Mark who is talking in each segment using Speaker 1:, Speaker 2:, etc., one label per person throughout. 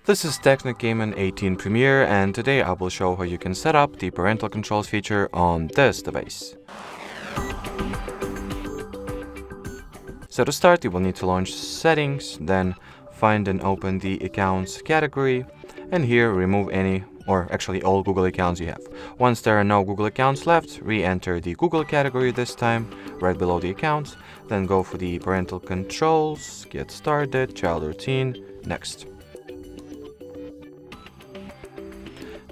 Speaker 1: This is Tecno Camon 18 Premiere, and today I will show how you can set up the parental controls feature on this device. So to start, you will need to launch Settings, then find and open the Accounts category, and here remove any or actually all Google accounts you have. Once there are no Google accounts left, re-enter the Google category this time, right below the accounts, then go for the parental controls, get started, child routine, next.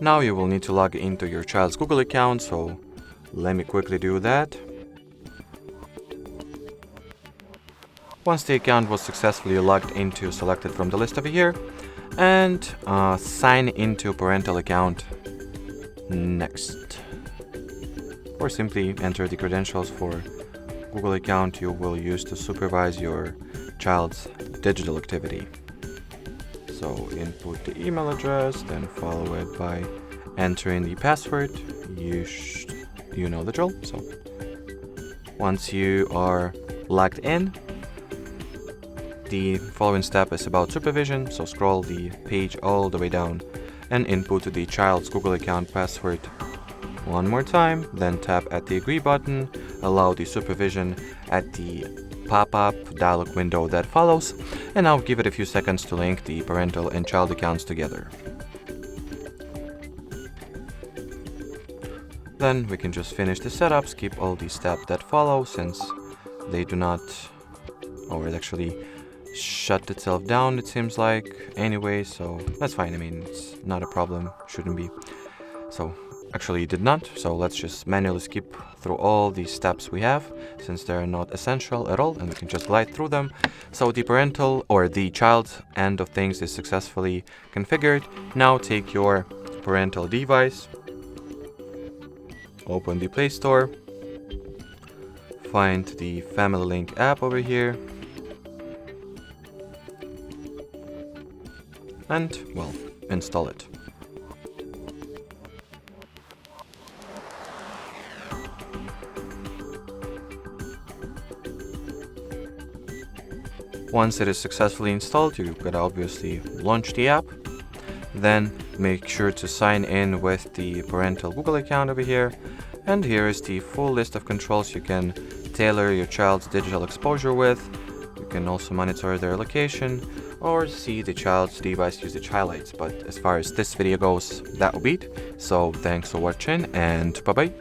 Speaker 1: Now you will need to log into your child's Google account, so let me quickly do that. Once the account was successfully logged into, select it from the list over here, and sign into parental account next. Or simply enter the credentials for Google account you will use to supervise your child's digital activity. So input the email address, then follow it by entering the password. You know the drill. So once you are logged in, the following step is about supervision. So scroll the page all the way down and input the child's Google account password one more time, then tap at the agree button, allow the supervision at the pop-up dialog window that follows, and now give it a few seconds to link the parental and child accounts together. Then we can just finish the setup, skip all the steps that follow since they do not, or it actually shut itself down, it seems like, anyway, so that's fine. I mean, it's not a problem, shouldn't be. So actually it did not, so let's just manually skip through all the steps we have since they're not essential at all, and we can just glide through them. So the parental or the child end of things is successfully configured. Now take your parental device, open the Play Store, find the Family Link app over here, and, well, install it. Once it is successfully installed, you could obviously launch the app. Then make sure to sign in with the parental Google account over here. And here is the full list of controls you can tailor your child's digital exposure with. You can also monitor their location or see the child's device usage highlights. But as far as this video goes, that will be it. So thanks for watching and bye bye.